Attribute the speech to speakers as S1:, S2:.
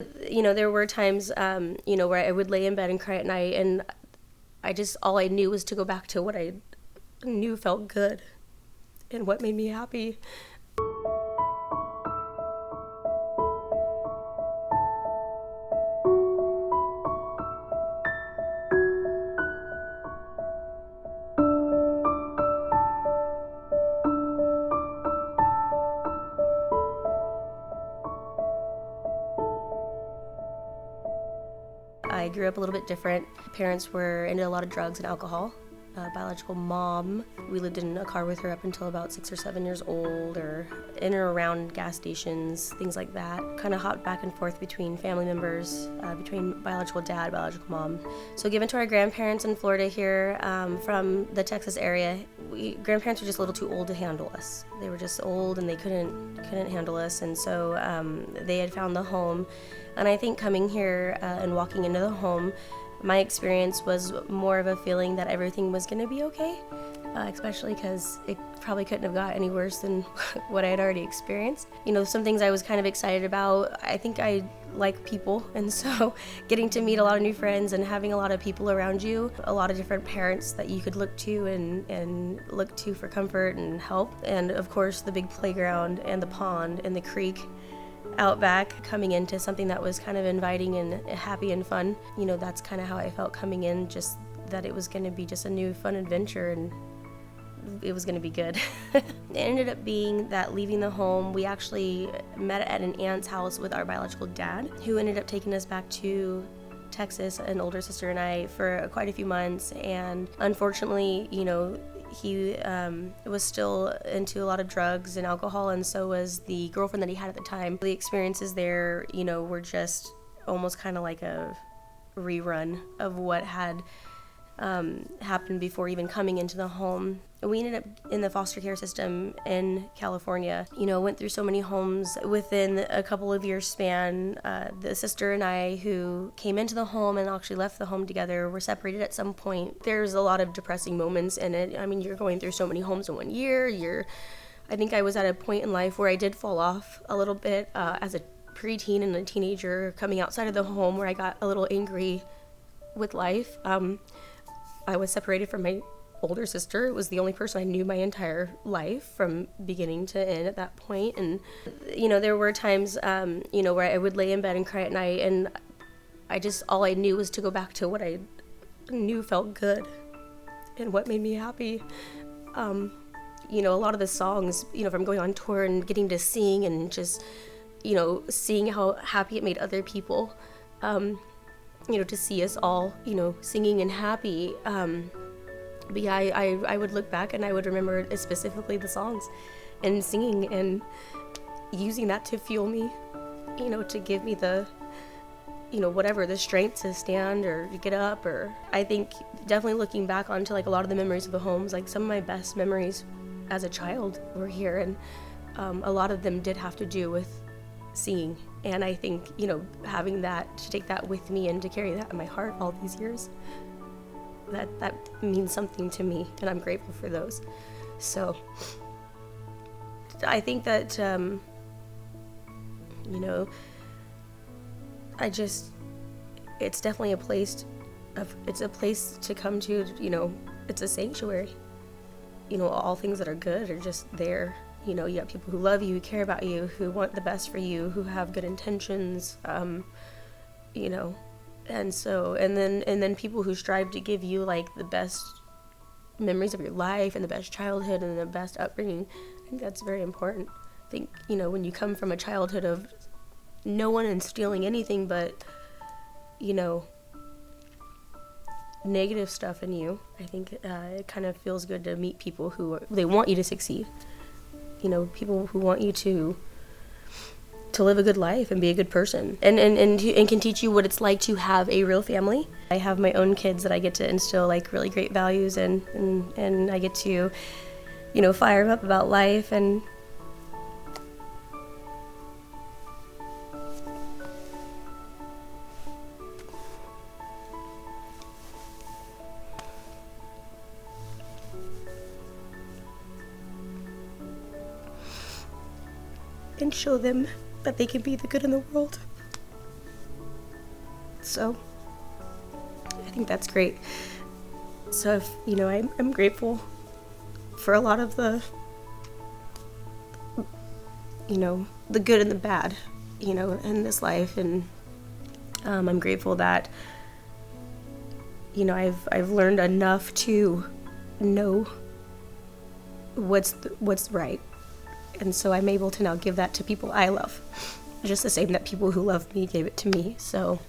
S1: There were times, where I would lay in bed and cry at night, and all I knew was to go back to what I knew felt good and what made me happy. I grew up a little bit different. Parents were into a lot of drugs and alcohol. Biological mom, we lived in a car with her up until about 6 or 7 years old, or in or around gas stations, things like that. Kind of hopped back and forth between family members, between biological dad, biological mom. So given to our grandparents in Florida here, from the Texas area, grandparents were just a little too old to handle us. They were just old and they couldn't handle us, and so they had found the home. And I think coming here and walking into the home, my experience was more of a feeling that everything was going to be okay, especially because it probably couldn't have got any worse than what I had already experienced. Some things I was kind of excited about. I think I like people, and so getting to meet a lot of new friends and having a lot of people around you, a lot of different parents that you could look to and look to for comfort and help, and of course the big playground and the pond and the creek out back, coming into something that was kind of inviting and happy and fun. That's kind of how I felt coming in, just that it was going to be just a new fun adventure and it was going to be good. It ended up being that leaving the home, we actually met at an aunt's house with our biological dad, who ended up taking us back to Texas, an older sister and I, for quite a few months. And unfortunately, he was still into a lot of drugs and alcohol, and so was the girlfriend that he had at the time. The experiences there, were just almost kind of like a rerun of what had happened before even coming into the home. We ended up in the foster care system in California. Went through so many homes within a couple of years span. The sister and I, who came into the home and actually left the home together, were separated at some point. There's a lot of depressing moments in it. I mean, you're going through so many homes in 1 year. I think I was at a point in life where I did fall off a little bit as a preteen and a teenager, coming outside of the home, where I got a little angry with life. I was separated from my older sister. It was the only person I knew my entire life from beginning to end at that point. And, there were times, where I would lay in bed and cry at night, and all I knew was to go back to what I knew felt good and what made me happy. A lot of the songs, from going on tour and getting to sing and just, seeing how happy it made other people, to see us all, singing and happy. But yeah, I would look back and I would remember specifically the songs and singing and using that to fuel me, to give me the, whatever, the strength to stand or to get up. Or I think definitely looking back onto like a lot of the memories of the homes, like some of my best memories as a child were here, and a lot of them did have to do with singing. And I think, having that, to take that with me and to carry that in my heart all these years, that means something to me, and I'm grateful for those. So I think that, it's definitely it's a place to come to, it's a sanctuary. All things that are good are just there. You got people who love you, who care about you, who want the best for you, who have good intentions, and then people who strive to give you like the best memories of your life and the best childhood and the best upbringing. I think that's very important. I think, when you come from a childhood of no one instilling anything but, negative stuff in you, I think it kind of feels good to meet people who they want you to succeed. People who want you to live a good life and be a good person, and can teach you what it's like to have a real family. I have my own kids that I get to instill like really great values and I get to, fire them up about life and show them that they can be the good in the world. So I think that's great. So if, I'm grateful for a lot of the, the good and the bad, in this life. And I'm grateful that, I've learned enough to know what's right. And so I'm able to now give that to people I love, just the same that people who love me gave it to me. So